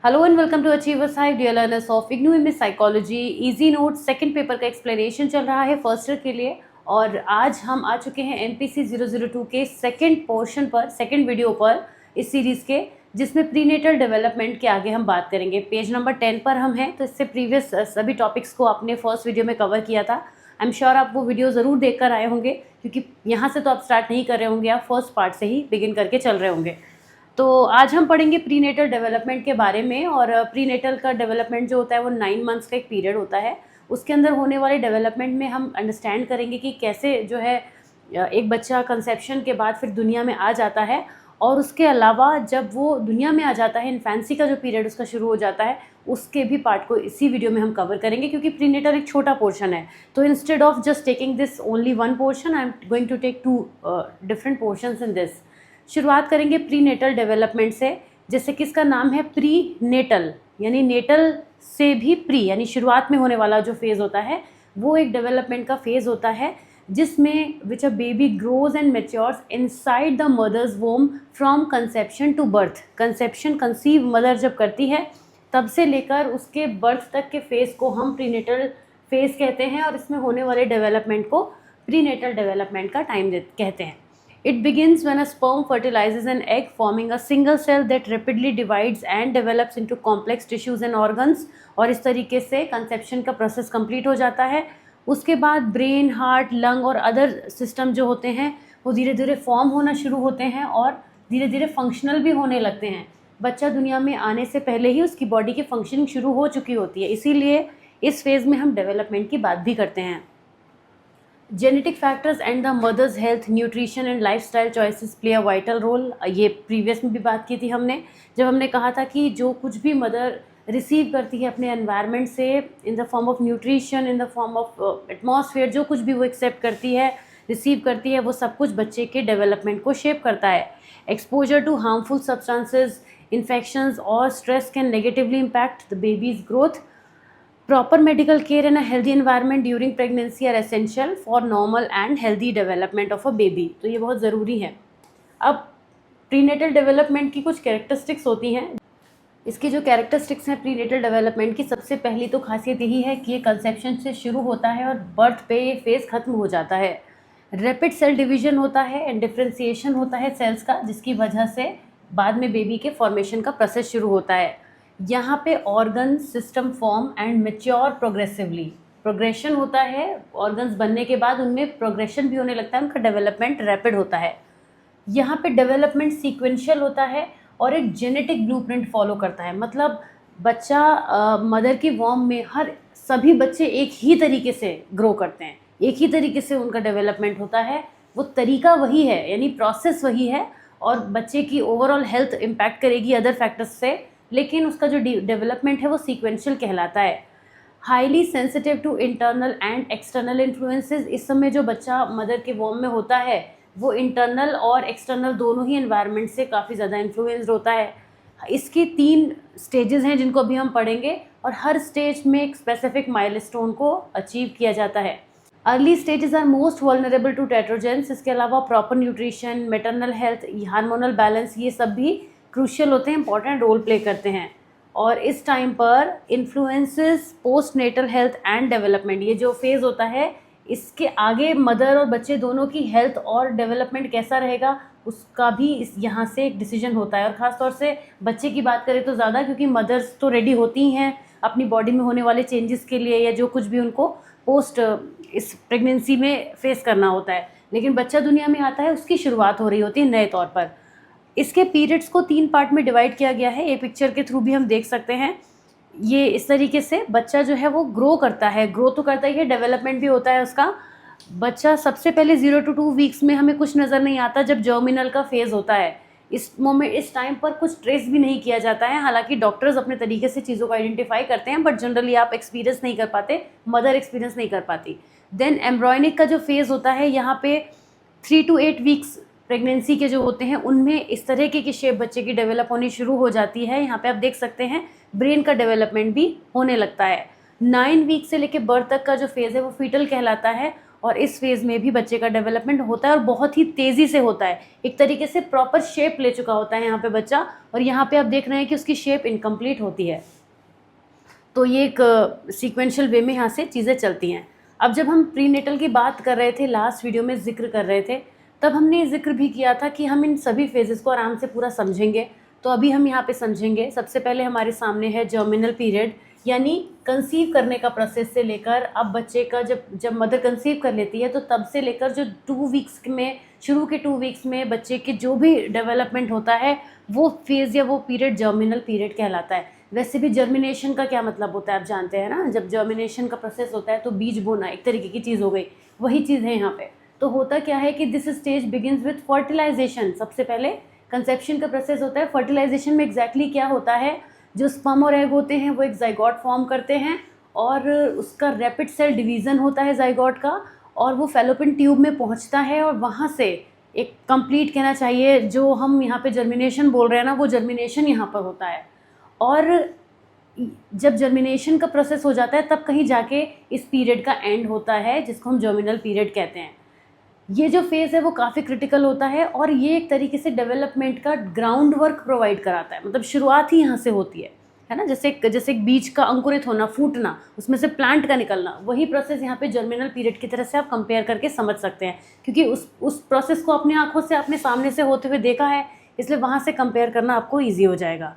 Hello and welcome to Achievers Hive dear learners of IGNOU MS psychology easy note second paper का explanation चल रहा है first year के लिए। और आज हम आ चुके हैं एमपीसी 002 के सेकंड पोर्शन पर, सेकंड वीडियो पर इस सीरीज़ के, जिसमें प्रीनेटल डेवलपमेंट के आगे हम बात करेंगे। पेज नंबर 10 पर हम हैं। तो इससे प्रीवियस सभी टॉपिक्स को आपने फर्स्ट वीडियो में कवर किया था। आई एम श्योर आप वो वीडियो ज़रूर देख कर आए होंगे, क्योंकि यहाँ से तो आप स्टार्ट नहीं कर रहे होंगे, आप फर्स्ट पार्ट से ही बिगिन करके चल रहे होंगे। तो आज हम पढ़ेंगे प्रीनेटल डेवलपमेंट के बारे में। और प्रीनेटल का डेवलपमेंट जो होता है वो 9 मंथ्स का एक पीरियड होता है। उसके अंदर होने वाले डेवलपमेंट में हम अंडरस्टैंड करेंगे कि कैसे जो है एक बच्चा कंसेप्शन के बाद फिर दुनिया में आ जाता है, और उसके अलावा जब वो दुनिया में आ जाता है, इन्फेंसी का जो पीरियड उसका शुरू हो जाता है, उसके भी पार्ट को इसी वीडियो में हम कवर करेंगे, क्योंकि प्रीनेटल एक छोटा पोर्शन है। तो instead of just taking this only one portion, I am going to take 2 different portions in this. शुरुआत करेंगे प्रीनेटल डेवलपमेंट से, जैसे कि इसका नाम है प्री नेटल, यानी नेटल से भी प्री, यानी शुरुआत में होने वाला जो फेज़ होता है वो एक डेवलपमेंट का फेज़ होता है, जिसमें which a baby grows and matures inside the mother's womb from conception to birth. Conception, conceive mother जब करती है तब से लेकर उसके बर्थ तक के फेज़ को हम प्रीनेटल फेज़ कहते हैं, और इसमें होने वाले डेवलपमेंट को प्रीनेटल डेवलपमेंट का टाइम कहते हैं। It begins when a sperm fertilizes an egg, forming a single cell that rapidly divides and develops into complex tissues and organs। और इस तरीके से कंसेप्शन का प्रोसेस कंप्लीट हो जाता है। उसके बाद ब्रेन, हार्ट, लंग और अदर सिस्टम जो होते हैं वो धीरे धीरे फॉर्म होना शुरू होते हैं और धीरे धीरे फंक्शनल भी होने लगते हैं। बच्चा दुनिया में आने से पहले ही उसकी बॉडी की फंक्शनिंग शुरू हो चुकी होती है, इसीलिए इस फेज़ में हम डेवलपमेंट की बात भी करते हैं। Genetic factors and the mother's health, nutrition and lifestyle choices play a vital role. ये प्रीवियस में भी बात की थी हमने, जब हमने कहा था कि जो कुछ भी मदर रिसीव करती है अपने एनवायरनमेंट से, in the form of nutrition, in the form of atmosphere, जो कुछ भी वो एक्सेप्ट करती है, रिसीव करती है, वो सब कुछ बच्चे के डेवलपमेंट को शेप करता है। Exposure to harmful substances, infections और stress can negatively impact the baby's growth. Proper medical care and a healthy environment during pregnancy are essential for normal and healthy development of a baby। तो ये बहुत ज़रूरी है। अब prenatal development की कुछ characteristics होती हैं। इसकी जो कैरेक्टरिस्टिक्स हैं प्रीनेटल डेवलपमेंट की, सबसे पहली तो खासियत यही है कि ये कंसेप्शन से शुरू होता है और बर्थ पे ये फेज़ ख़त्म हो जाता है। रैपिड सेल डिवीजन होता है एंड डिफ्रेंसिएशन होता है सेल्स का, जिसकी वजह से बाद में बेबी के फॉर्मेशन का प्रोसेस शुरू होता है। यहाँ पे organ system form and mature progressively, progression होता है। ऑर्गन्स बनने के बाद उनमें प्रोग्रेशन भी होने लगता है, उनका डेवलपमेंट रैपिड होता है। यहाँ पे डेवलपमेंट सीक्वेंशियल होता है और एक जेनेटिक ब्लूप्रिंट फॉलो करता है। मतलब बच्चा मदर की वॉर्म में हर सभी बच्चे एक ही तरीके से ग्रो करते हैं, एक ही तरीके से उनका डेवलपमेंट होता है, वो तरीका वही है, यानी प्रोसेस वही है, और बच्चे की ओवरऑल हेल्थ इम्पैक्ट करेगी अदर फैक्टर्स से, लेकिन उसका जो डेवलपमेंट है वो सीक्वेंशियल कहलाता है। Highly sensitive to internal and external influences. इस समय जो बच्चा मदर के वॉर्म में होता है वो इंटरनल और एक्सटर्नल दोनों ही एनवायरनमेंट से काफ़ी ज़्यादा इन्फ्लुएंस्ड होता है। इसकी 3 स्टेजेस हैं जिनको अभी हम पढ़ेंगे, और हर स्टेज में एक स्पेसिफिक माइलस्टोन को अचीव किया जाता है। Early stages are most vulnerable to teratogens. इसके अलावा proper nutrition, maternal health, hormonal balance, ये सब भी क्रूशियल होते हैं, इंपॉर्टेंट रोल प्ले करते हैं। और इस टाइम पर influences post natal health and development, ये जो फेज़ होता है इसके आगे मदर और बच्चे दोनों की हेल्थ और डेवलपमेंट कैसा रहेगा उसका भी यहाँ से एक डिसीजन होता है। और ख़ास तौर से बच्चे की बात करें तो ज़्यादा, क्योंकि मदर्स तो रेडी होती हैं अपनी बॉडी में होने वाले चेंजेस के लिए, या जो कुछ भी उनको पोस्ट इस प्रेगनेंसी में फेस करना होता है, लेकिन बच्चा दुनिया में आता है, उसकी शुरुआत हो रही होती है नए तौर पर। इसके पीरियड्स को 3 पार्ट में डिवाइड किया गया है, ये पिक्चर के थ्रू भी हम देख सकते हैं। ये इस तरीके से बच्चा जो है वो ग्रो करता है, ग्रो तो करता ही है, डेवलपमेंट भी होता है उसका। बच्चा सबसे पहले 0 to 2 वीक्स में हमें कुछ नज़र नहीं आता, जब जर्मिनल का फेज़ होता है। इस टाइम पर कुछ ट्रेस भी नहीं किया जाता है, हालांकि डॉक्टर्स अपने तरीके से चीज़ों को आइडेंटिफाई करते हैं, बट जनरली आप एक्सपीरियंस नहीं कर पाते, मदर एक्सपीरियंस नहीं कर पाती। देन एम्ब्रॉयनिक का जो फेज़ होता है, यहाँ पे 3 to 8 वीक्स प्रेगनेंसी के जो होते हैं उनमें इस तरह की शेप बच्चे की डेवलप होनी शुरू हो जाती है। यहाँ पे आप देख सकते हैं ब्रेन का डेवलपमेंट भी होने लगता है। 9 वीक से लेकर बर्थ तक का जो फेज़ है वो फीटल कहलाता है, और इस फेज़ में भी बच्चे का डेवलपमेंट होता है और बहुत ही तेज़ी से होता है। एक तरीके से प्रॉपर शेप ले चुका होता है यहाँ पे बच्चा, और यहाँ पे आप देख रहे हैं कि उसकी शेप इनकम्प्लीट होती है। तो ये एक सीक्वेंशियल वे में यहाँ से चीज़ें चलती हैं। अब जब हम प्रीनेटल की बात कर रहे थे, लास्ट वीडियो में ज़िक्र कर रहे थे, तब हमने ज़िक्र भी किया था कि हम इन सभी फेजेस को आराम से पूरा समझेंगे। तो अभी हम यहाँ पे समझेंगे। सबसे पहले हमारे सामने है जर्मिनल पीरियड, यानी कंसीव करने का प्रोसेस से लेकर अब बच्चे का जब मदर कंसीव कर लेती है तो तब से लेकर जो 2 वीक्स में, शुरू के 2 वीक्स में बच्चे के जो भी डेवलपमेंट होता है वो फेज़ या वो पीरियड जर्मिनल पीरियड कहलाता है। वैसे भी जर्मिनेशन का क्या मतलब होता है आप जानते हैं ना, जब जर्मिनेशन का प्रोसेस होता है तो बीज बोना एक तरीके की चीज़ हो गई, वही चीज़ है यहाँ पे। तो होता क्या है कि this stage begins with fertilisation. सबसे पहले कंसेप्शन का प्रोसेस होता है। फर्टिलाइजेशन में एग्जैक्टली क्या होता है, जो स्पर्म और एग होते हैं वो एक जाइगोट फॉर्म करते हैं और उसका रैपिड सेल डिवीज़न होता है जाइगोट का, और वो फैलोपियन ट्यूब में पहुंचता है और वहाँ से एक कंप्लीट कहना चाहिए, जो हम यहाँ पे जर्मिनेशन बोल रहे हैं ना, वो जर्मिनेशन यहाँ पर होता है। और जब जर्मिनेशन का प्रोसेस हो जाता है तब कहीं जाके इस पीरियड का एंड होता है, जिसको हम जर्मिनल पीरियड कहते हैं। ये जो फेज़ है वो काफ़ी क्रिटिकल होता है और ये एक तरीके से डेवलपमेंट का ग्राउंड वर्क प्रोवाइड कराता है। मतलब शुरुआत ही यहाँ से होती है ना। जैसे एक बीज का अंकुरित होना, फूटना, उसमें से प्लांट का निकलना, वही प्रोसेस यहाँ पे जर्मिनल पीरियड की तरह से आप कंपेयर करके समझ सकते हैं, क्योंकि उस प्रोसेस को अपनी आंखों से अपने सामने से होते हुए देखा है, इसलिए वहाँ से कंपेयर करना आपको ईजी हो जाएगा।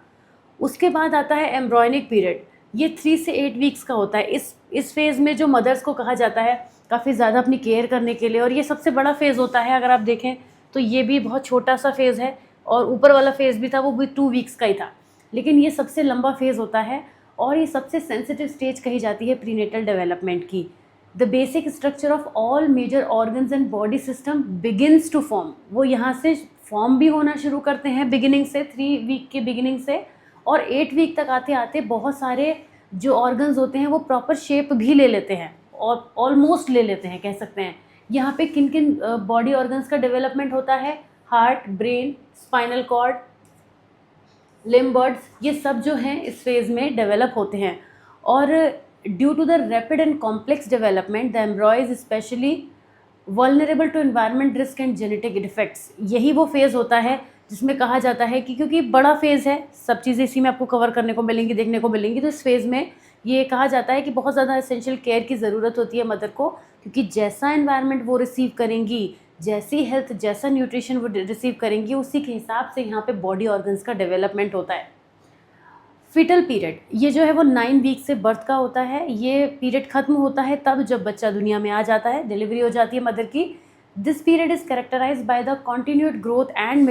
उसके बाद आता है एम्ब्रॉयनिक पीरियड। ये 3 से 8 वीक्स का होता है। इस फेज़ में जो मदर्स को कहा जाता है काफ़ी ज़्यादा अपनी केयर करने के लिए, और ये सबसे बड़ा फेज़ होता है। अगर आप देखें तो ये भी बहुत छोटा सा फेज़ है, और ऊपर वाला फेज़ भी था वो भी 2 वीक्स का ही था, लेकिन ये सबसे लंबा फेज़ होता है और ये सबसे सेंसिटिव स्टेज कही जाती है प्रीनेटल डेवलपमेंट की। The basic structure of all major organs and body system begins to form. वो यहाँ से फॉर्म भी होना शुरू करते हैं बिगिनिंग से, 3 वीक के बिगिनिंग से, और 8 वीक तक आते आते बहुत सारे जो ऑर्गन्स होते हैं वो प्रॉपर शेप भी ले लेते हैं, और ऑलमोस्ट ले लेते हैं कह सकते हैं। यहाँ पे किन किन बॉडी ऑर्गन्स का डेवलपमेंट होता है, हार्ट, ब्रेन, स्पाइनल कॉर्ड, लिम्बर्ड्स, ये सब जो हैं इस फेज़ में डेवलप होते हैं। और due to the rapid and complex development the embryo is especially vulnerable to environment risk and genetic defects. यही वो फेज़ होता है जिसमें कहा जाता है कि क्योंकि बड़ा फेज़ है, सब चीज़ें इसी में आपको कवर करने को मिलेंगी, देखने को मिलेंगी, तो इस फेज़ में ये कहा जाता है कि बहुत ज़्यादा एसेंशियल केयर की ज़रूरत होती है मदर को, क्योंकि जैसा एनवायरनमेंट वो रिसीव करेंगी, जैसी हेल्थ, जैसा न्यूट्रिशन वो रिसीव करेंगी, उसी के हिसाब से यहाँ पे बॉडी ऑर्गन्स का डेवलपमेंट होता है। फिटल पीरियड, ये जो है वो 9 वीक से बर्थ का होता है। ये पीरियड ख़त्म होता है तब जब बच्चा दुनिया में आ जाता है, डिलीवरी हो जाती है मदर की। This period is characterised by the continued growth and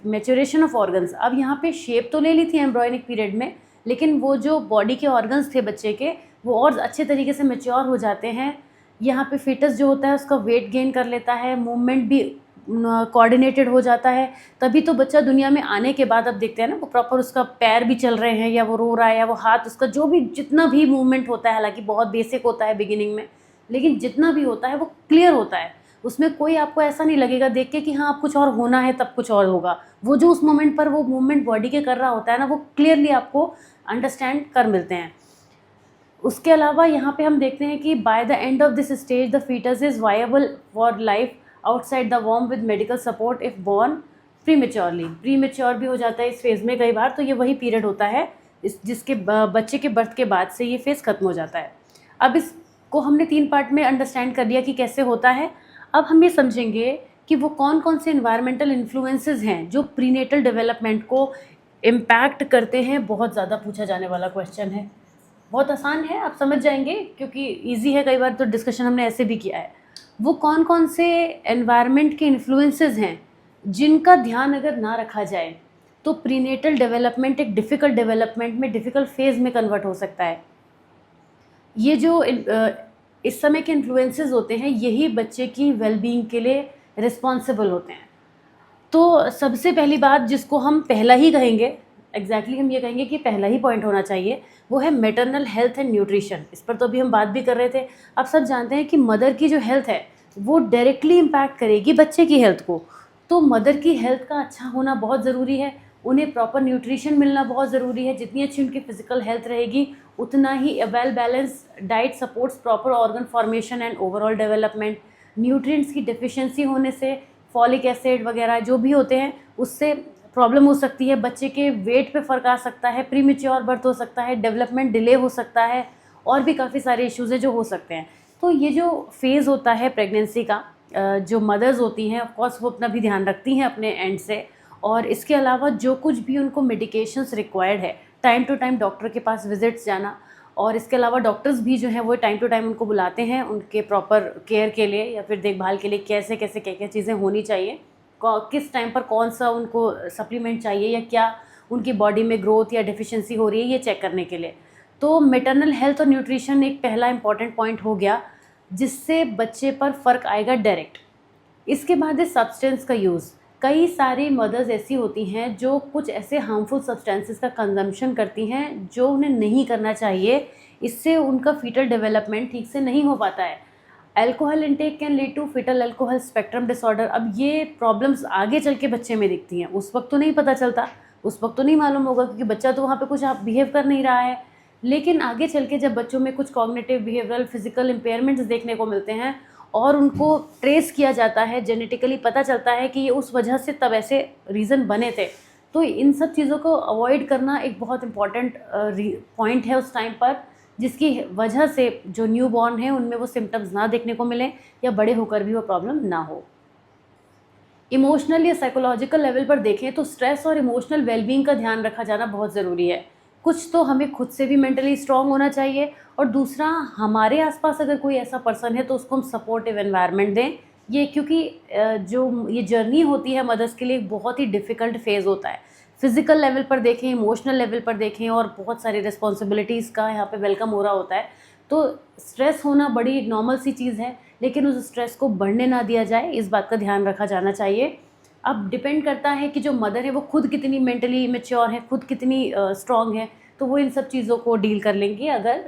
maturation of organs. अब यहाँ पे शेप तो ले ली थी एम्ब्रॉयनिक पीरियड में, लेकिन वो जो बॉडी के ऑर्गन्स थे बच्चे के, वो और अच्छे तरीके से मेच्योर हो जाते हैं। यहाँ पे फिटस जो होता है उसका वेट गेन कर लेता है, मूवमेंट भी कोऑर्डिनेटेड हो जाता है। तभी तो बच्चा दुनिया में आने के बाद अब देखते हैं ना, वो प्रॉपर उसका पैर भी चल रहे हैं, या वो रो रहा है, या वो हाथ, उसका जो भी जितना भी मूवमेंट होता है, हालांकि बहुत बेसिक होता है बिगिनिंग में, लेकिन जितना भी होता है वो क्लियर होता है। उसमें कोई आपको ऐसा नहीं लगेगा देख के कि हाँ अब कुछ और होना है तब कुछ और होगा। वो जो उस मोमेंट पर वो मूवमेंट बॉडी के कर रहा होता है ना, वो क्लियरली आपको अंडरस्टैंड कर मिलते हैं। उसके अलावा यहाँ पे हम देखते हैं कि by the end of this stage the foetus is viable for life outside the वॉर्म with medical support if born prematurely. Premature भी हो जाता है इस फेज़ में कई बार, तो ये वही पीरियड होता है जिसके बच्चे के बर्थ के बाद से ये फेज़ ख़त्म हो जाता है। अब इसको हमने 3 पार्ट में अंडरस्टैंड कर लिया कि कैसे होता है। अब हम ये समझेंगे कि वो कौन कौन से इन्वायरमेंटल इन्फ्लुएंसेस हैं जो प्रीनेटल डेवलपमेंट को इम्पैक्ट करते हैं। बहुत ज़्यादा पूछा जाने वाला क्वेश्चन है, बहुत आसान है, आप समझ जाएंगे क्योंकि इजी है। कई बार तो डिस्कशन हमने ऐसे भी किया है। वो कौन कौन से एनवायरनमेंट के इन्फ्लुएंसेस हैं जिनका ध्यान अगर ना रखा जाए तो प्रीनेटल डेवलपमेंट एक डिफ़िकल्ट डेवलपमेंट में, डिफ़िकल्ट फेज़ में कन्वर्ट हो सकता है। ये जो इस समय के इन्फ्लुएंसेस होते हैं, यही बच्चे की वेलबींग के लिए रिस्पॉन्सिबल होते हैं। तो सबसे पहली बात जिसको हम पहला ही कहेंगे, एग्जैक्टली हम ये कहेंगे कि पहला ही पॉइंट होना चाहिए, वो है मैटरनल हेल्थ एंड न्यूट्रिशन। इस पर तो अभी हम बात भी कर रहे थे। आप सब जानते हैं कि मदर की जो हेल्थ है वो डायरेक्टली इम्पैक्ट करेगी बच्चे की हेल्थ को। तो मदर की हेल्थ का अच्छा होना बहुत ज़रूरी है, उन्हें प्रॉपर न्यूट्रिशन मिलना बहुत ज़रूरी है। जितनी अच्छी उनकी फिजिकल हेल्थ रहेगी उतना ही well balance diet supports proper organ formation and overall development. Nutrients की डेफिशिएंसी होने से, फॉलिक एसिड वगैरह जो भी होते हैं उससे प्रॉब्लम हो सकती है, बच्चे के वेट पे फ़र्क आ सकता है, प्रीमेच्योर बर्थ हो सकता है, डेवलपमेंट डिले हो सकता है, और भी काफ़ी सारे इश्यूज़ हैं जो हो सकते हैं। तो ये जो फेज़ होता है प्रेगनेंसी का, जो मदर्स होती हैं ऑफ कोर्स वो अपना भी ध्यान रखती हैं अपने एंड से, और इसके अलावा जो कुछ भी उनको मेडिकेशंस रिक्वायर्ड है, टाइम टू टाइम डॉक्टर के पास विजिट्स जाना, और इसके अलावा डॉक्टर्स भी जो हैं वो टाइम टू टाइम उनको बुलाते हैं उनके प्रॉपर केयर के लिए या फिर देखभाल के लिए, कैसे कैसे क्या क्या चीज़ें होनी चाहिए, किस टाइम पर कौन सा उनको सप्लीमेंट चाहिए या क्या उनकी बॉडी में ग्रोथ या डेफिशिएंसी हो रही है, ये चेक करने के लिए। तो मैटरनल हेल्थ और न्यूट्रिशन एक पहला इंपॉर्टेंट पॉइंट हो गया जिससे बच्चे पर फ़र्क आएगा डायरेक्ट। इसके बाद है सब्सटेंस का यूज़। कई सारी मदर्स ऐसी होती हैं जो कुछ ऐसे हार्मफुल सब्सटेंसेस का कंजम्पशन करती हैं जो उन्हें नहीं करना चाहिए, इससे उनका फीटल डेवलपमेंट ठीक से नहीं हो पाता है। Alcohol intake can lead to foetal alcohol spectrum disorder. अब ये प्रॉब्लम्स आगे चल के बच्चे में दिखती हैं, उस वक्त तो नहीं पता चलता, उस वक्त तो नहीं मालूम होगा क्योंकि बच्चा तो वहाँ पे कुछ बिहेव कर नहीं रहा है, लेकिन आगे चल के जब बच्चों में कुछ कॉग्निटिव, बिहेवियरल, फिजिकल इम्पेयरमेंट्स देखने को मिलते हैं और उनको ट्रेस किया जाता है, जेनेटिकली पता चलता है कि ये उस वजह से तब ऐसे रीज़न बने थे, तो इन सब चीज़ों को अवॉइड करना एक बहुत इंपॉर्टेंट पॉइंट है उस टाइम पर, जिसकी वजह से जो न्यू बॉर्न है उनमें वो सिम्टम्स ना देखने को मिलें या बड़े होकर भी वो प्रॉब्लम ना हो। इमोशनल या साइकोलॉजिकल लेवल पर देखें तो स्ट्रेस और इमोशनल वेलबींग का ध्यान रखा जाना बहुत ज़रूरी है। कुछ तो हमें खुद से भी मेंटली स्ट्रांग होना चाहिए, और दूसरा हमारे आसपास अगर कोई ऐसा पर्सन है तो उसको हम सपोर्टिव एनवायरनमेंट दें। ये क्योंकि जो ये जर्नी होती है मदर्स के लिए बहुत ही डिफ़िकल्ट फेज़ होता है। फिज़िकल लेवल पर देखें, इमोशनल लेवल पर देखें, और बहुत सारी रिस्पॉन्सिबिलिटीज़ का यहाँ पे वेलकम हो रहा होता है। तो स्ट्रेस होना बड़ी नॉर्मल सी चीज़ है, लेकिन उस स्ट्रेस को बढ़ने ना दिया जाए, इस बात का ध्यान रखा जाना चाहिए। अब डिपेंड करता है कि जो मदर है वो खुद कितनी मेंटली मैच्योर है, खुद कितनी स्ट्रॉन्ग है, तो वो इन सब चीज़ों को डील कर लेंगी अगर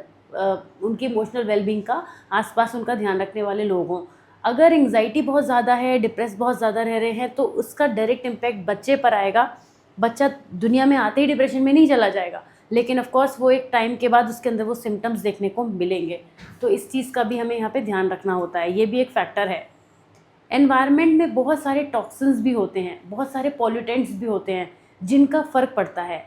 उनकी इमोशनल वेलबींग का आसपास उनका ध्यान रखने वाले लोग हों। अगर एंग्जाइटी बहुत ज़्यादा है, डिप्रेस बहुत ज़्यादा रह रहे हैं, तो उसका डायरेक्ट इम्पैक्ट बच्चे पर आएगा। बच्चा दुनिया में आते ही डिप्रेशन में नहीं चला जाएगा, लेकिन ऑफ कोर्स वो एक टाइम के बाद उसके अंदर वो सिम्टम्स देखने को मिलेंगे, तो इस चीज़ का भी हमें यहाँ पे ध्यान रखना होता है, ये भी एक फैक्टर है। एनवायरनमेंट में बहुत सारे टॉक्सिन्स भी होते हैं, बहुत सारे पॉल्यूटेंट्स भी होते हैं जिनका फ़र्क पड़ता है,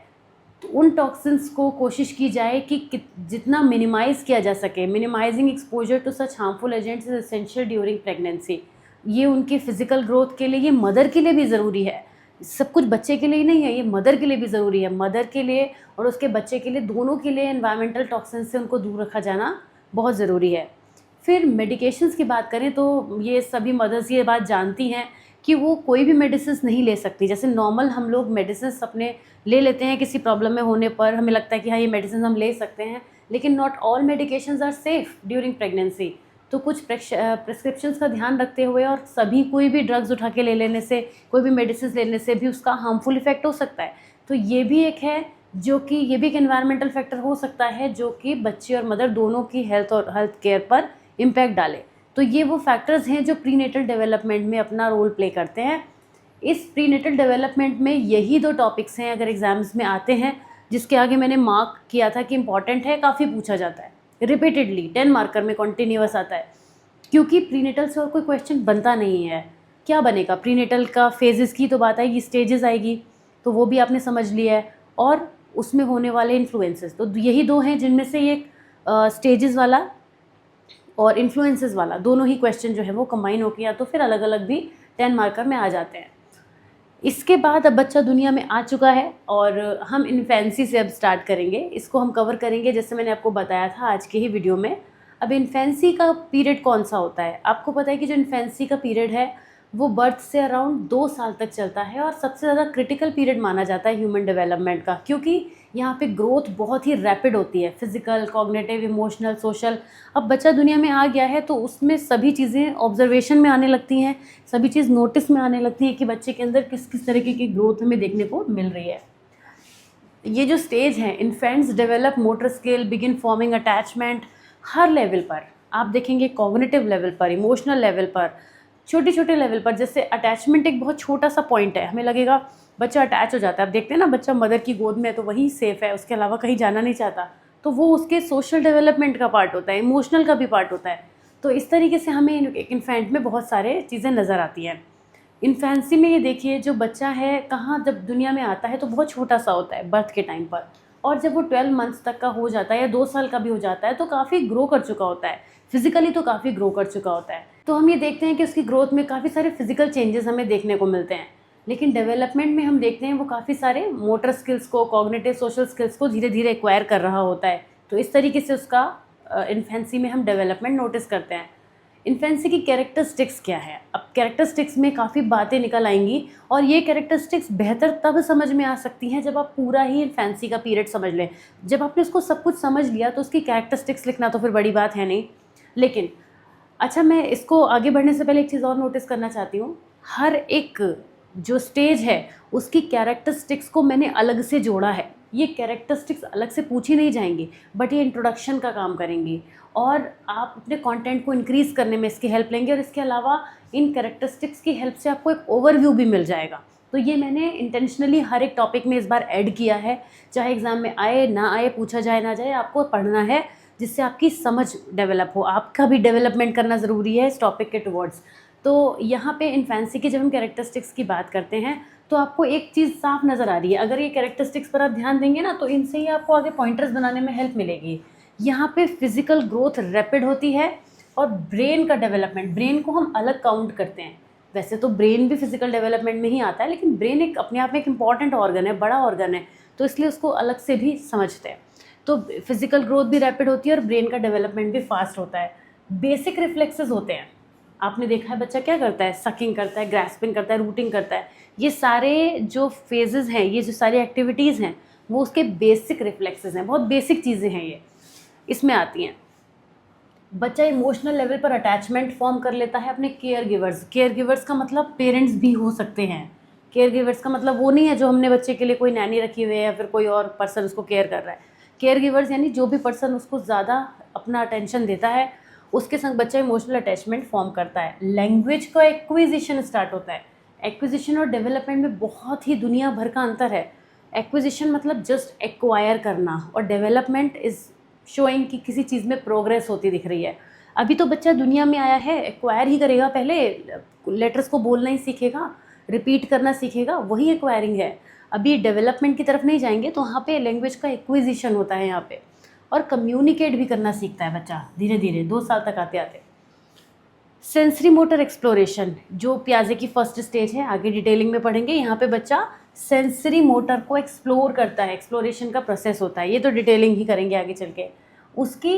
तो उन टॉक्सिन्स को कोशिश की जाए कि जितना मिनिमाइज़ किया जा सके। Minimising exposure to such harmful agents is essential during pregnancy. ये उनकी फ़िज़िकल ग्रोथ के लिए, ये मदर के लिए भी ज़रूरी है, सब कुछ बच्चे के लिए ही नहीं है, ये मदर के लिए भी ज़रूरी है। मदर के लिए और उसके बच्चे के लिए, दोनों के लिए एनवायरमेंटल टॉक्सिन से उनको दूर रखा जाना बहुत ज़रूरी है। फिर मेडिकेशंस की बात करें तो ये सभी मदर्स ये बात जानती हैं कि वो कोई भी मेडिसिन्स नहीं ले सकती। जैसे नॉर्मल हम लोग मेडिसिन्स अपने ले लेते हैं किसी प्रॉब्लम में होने पर, हमें लगता है कि हाँ ये मेडिसिन हम ले सकते हैं, लेकिन not all medications are safe during pregnancy. तो कुछ प्रिस्क्रिप्शंस का ध्यान रखते हुए, और सभी कोई भी ड्रग्स उठा के ले लेने से, कोई भी मेडिसिन लेने से भी उसका हार्मफुल इफेक्ट हो सकता है। तो ये भी एक है जो कि ये भी एक एनवायरमेंटल फैक्टर हो सकता है जो कि बच्चे और मदर दोनों की हेल्थ और हेल्थ केयर पर इम्पैक्ट डाले। तो ये वो फैक्टर्स हैं जो प्रीनेटल डेवलपमेंट में अपना रोल प्ले करते हैं। इस प्रीनेटल डेवलपमेंट में यही 2 टॉपिक्स हैं अगर एग्ज़ाम्स में आते हैं, जिसके आगे मैंने मार्क किया था कि इंपॉर्टेंट है, काफ़ी पूछा जाता है रिपीटेडली, 10 मार्कर में कॉन्टीन्यूअस आता है, क्योंकि प्रीनेटल से और कोई क्वेश्चन बनता नहीं है। क्या बनेगा? प्रीनेटल का फेजेस की तो बात आएगी, स्टेजेस आएगी, तो वो भी आपने समझ लिया है, और उसमें होने वाले इन्फ्लुएंसेस, तो यही 2 हैं जिनमें से एक स्टेजेस वाला और इन्फ्लुएंसेस वाला दोनों ही क्वेश्चन जो है वो कंबाइन होकर या तो फिर अलग अलग भी 10 मार्कर में आ जाते हैं। इसके बाद अब बच्चा दुनिया में आ चुका है और हम इन्फेंसी से अब स्टार्ट करेंगे, इसको हम कवर करेंगे जैसे मैंने आपको बताया था आज के ही वीडियो में। अब इन्फेंसी का पीरियड कौन सा होता है? आपको पता है कि जो इन्फेंसी का पीरियड है वो बर्थ से अराउंड 2 साल तक चलता है, और सबसे ज़्यादा क्रिटिकल पीरियड माना जाता है ह्यूमन डेवलपमेंट का, क्योंकि यहाँ पे ग्रोथ बहुत ही रैपिड होती है, फिजिकल, कॉग्निटिव, इमोशनल, सोशल। अब बच्चा दुनिया में आ गया है तो उसमें सभी चीज़ें ऑब्जर्वेशन में आने लगती हैं, सभी चीज़ नोटिस में आने लगती हैं कि बच्चे के अंदर किस किस तरीके की ग्रोथ हमें देखने को मिल रही है। ये जो स्टेज है, infants develop motor skill, begin forming attachment, हर लेवल पर आप देखेंगे, कॉग्निटिव लेवल पर, इमोशनल लेवल पर, छोटे छोटे लेवल पर। जैसे अटैचमेंट एक बहुत छोटा सा पॉइंट है, हमें लगेगा बच्चा अटैच हो जाता है। आप देखते हैं ना, बच्चा मदर की गोद में है तो वही सेफ़ है, उसके अलावा कहीं जाना नहीं चाहता, तो वो उसके सोशल डेवलपमेंट का पार्ट होता है, इमोशनल का भी पार्ट होता है। तो इस तरीके से हमें एक इन्फेंट में बहुत सारे चीज़ें नज़र आती हैं। इन्फेंसी में ये देखिए, जो बच्चा है कहाँ जब दुनिया में आता है तो बहुत छोटा सा होता है बर्थ के टाइम पर, और जब वो 12 मंथ्स तक का हो जाता है या 2 साल का भी हो जाता है तो काफ़ी ग्रो कर चुका होता है, फिजिकली तो काफ़ी ग्रो कर चुका होता है। तो हम ये देखते हैं कि उसकी ग्रोथ में काफ़ी सारे फिजिकल चेंजेस हमें देखने को मिलते हैं, लेकिन डेवलपमेंट में हम देखते हैं वो काफ़ी सारे मोटर स्किल्स को, कॉग्निटिव सोशल स्किल्स को धीरे धीरे एक्वायर कर रहा होता है। तो इस तरीके से उसका इन्फेंसी में हम डेवलपमेंट नोटिस करते हैं। इन्फेंसी की कैरेक्टरिस्टिक्स क्या है? अब कैरेक्टरिस्टिक्स में काफ़ी बातें निकल आएंगी, और ये कैरेक्टरिस्टिक्स बेहतर तब समझ में आ सकती हैं जब आप पूरा ही इन्फेंसी का पीरियड समझ लें। जब आपने उसको सब कुछ समझ लिया तो उसकी कैरेक्टरिस्टिक्स लिखना तो फिर बड़ी बात है नहीं। लेकिन अच्छा, मैं इसको आगे बढ़ने से पहले एक चीज़ और नोटिस करना चाहती हूँ। हर एक जो स्टेज है उसकी कैरेक्टरिस्टिक्स को मैंने अलग से जोड़ा है। ये कैरेक्टरिस्टिक्स अलग से पूछी नहीं जाएंगी, बट ये इंट्रोडक्शन का काम करेंगी, और आप अपने कंटेंट को इंक्रीज़ करने में इसकी हेल्प लेंगे, और इसके अलावा इन कैरेक्टरिस्टिक्स की हेल्प से आपको एक ओवरव्यू भी मिल जाएगा। तो ये मैंने इंटेंशनली हर एक टॉपिक में इस बार ऐड किया है, चाहे एग्ज़ाम में आए ना आए, पूछा जाए ना जाए, आपको पढ़ना है जिससे आपकी समझ डेवलप हो। आपका भी डेवलपमेंट करना ज़रूरी है इस टॉपिक के टुवर्ड्स। तो यहाँ पे इन्फेंसी की जब हम कैरेक्टरिस्टिक्स की बात करते हैं तो आपको एक चीज़ साफ नज़र आ रही है। अगर ये कैरेक्टरिस्टिक्स पर आप ध्यान देंगे ना तो इनसे ही आपको आगे पॉइंटर्स बनाने में हेल्प मिलेगी। यहाँ पे फिजिकल ग्रोथ रैपिड होती है, और ब्रेन का डेवलपमेंट, ब्रेन को हम अलग काउंट करते हैं। वैसे तो ब्रेन भी फिजिकल डेवलपमेंट में ही आता है, लेकिन ब्रेन एक अपने आप में एक इम्पॉर्टेंट ऑर्गन है, बड़ा ऑर्गन है, तो इसलिए उसको अलग से भी समझते हैं। तो फिजिकल ग्रोथ भी रैपिड होती है और ब्रेन का डेवलपमेंट भी फास्ट होता है। बेसिक रिफ्लेक्सेस होते हैं। आपने देखा है बच्चा क्या करता है? सकिंग करता है, ग्रैस्पिंग करता है, रूटिंग करता है। ये सारे जो फेजेस हैं, ये जो सारी एक्टिविटीज़ हैं, वो उसके बेसिक रिफ्लेक्सेस हैं। बहुत बेसिक चीज़ें हैं ये, इसमें आती हैं। बच्चा इमोशनल लेवल पर अटैचमेंट फॉर्म कर लेता है अपने केयर गिवर्स। केयर गिवर्स का मतलब पेरेंट्स भी हो सकते हैं। केयर गिवर्स का मतलब वो नहीं है जो हमने बच्चे के लिए कोई नैनी रखी हुई है या फिर कोई और पर्सन उसको केयर कर रहा है। केयर गिवर्स यानी जो भी पर्सन उसको ज़्यादा अपना अटेंशन देता है, उसके संग बच्चा इमोशनल अटैचमेंट फॉर्म करता है। लैंग्वेज का एक्विजिशन स्टार्ट होता है। एक्विजिशन और डेवलपमेंट में बहुत ही दुनिया भर का अंतर है। एक्विजिशन मतलब जस्ट एक्वायर करना, और डेवलपमेंट इज़ शोइंग कि किसी चीज़ में प्रोग्रेस होती दिख रही है। अभी तो बच्चा दुनिया में आया है, एक्वायर ही करेगा, पहले लेटर्स को बोलना ही सीखेगा, रिपीट करना सीखेगा, वही एक्वायरिंग है। अभी डेवलपमेंट की तरफ नहीं जाएंगे तो वहाँ पे लैंग्वेज का एक्विजिशन होता है यहाँ पे, और कम्युनिकेट भी करना सीखता है बच्चा धीरे धीरे 2 साल तक आते आते। सेंसरी मोटर एक्सप्लोरेशन जो पियाजे की फर्स्ट स्टेज है, आगे डिटेलिंग में पढ़ेंगे। यहाँ पे बच्चा सेंसरी मोटर को एक्सप्लोर करता है, एक्सप्लोरेशन का प्रोसेस होता है, ये तो डिटेलिंग ही करेंगे आगे चल के। उसकी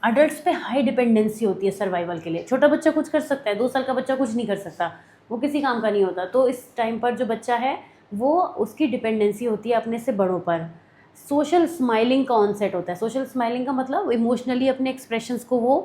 अडल्ट्स पे हाई डिपेंडेंसी होती है सर्वाइवल के लिए। छोटा बच्चा कुछ कर सकता है, 2 साल का बच्चा कुछ नहीं कर सकता, वो किसी काम का नहीं होता। तो इस टाइम पर जो बच्चा है वो उसकी डिपेंडेंसी होती है अपने से बड़ों पर। सोशल स्माइलिंग का ऑनसेट होता है। सोशल स्माइलिंग का मतलब इमोशनली अपने एक्सप्रेशंस को वो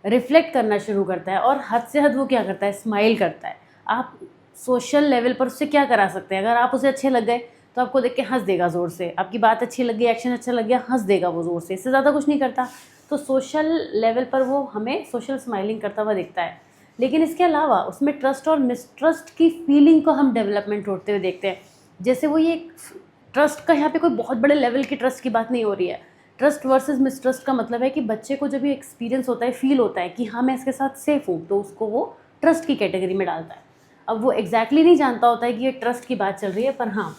रिफ्लेक्ट करना शुरू करता है, और हद से हद वो क्या करता है? स्माइल करता है। आप सोशल लेवल पर उससे क्या करा सकते हैं? अगर आप उसे अच्छे लग गए तो आपको देख के हंस देगा ज़ोर से, आपकी बात अच्छी लग गई, एक्शन अच्छा लग गया, हंस देगा वो ज़ोर से, इससे ज़्यादा कुछ नहीं करता। तो सोशल लेवल पर वो हमें सोशल स्माइलिंग करता हुआ दिखता है। लेकिन इसके अलावा उसमें ट्रस्ट और मिसट्रस्ट की फीलिंग को हम डेवलपमेंट होते हुए देखते हैं। जैसे वो ये ट्रस्ट का, यहाँ पे कोई बहुत बड़े लेवल की ट्रस्ट की बात नहीं हो रही है। ट्रस्ट वर्सेस मिसट्रस्ट का मतलब है कि बच्चे को जब ये एक्सपीरियंस होता है, फील होता है कि हाँ मैं इसके साथ सेफ हूँ, तो उसको वो ट्रस्ट की कैटेगरी में डालता है। अब वो एग्जैक्टली नहीं जानता होता है कि ये ट्रस्ट की बात चल रही है, पर हाँ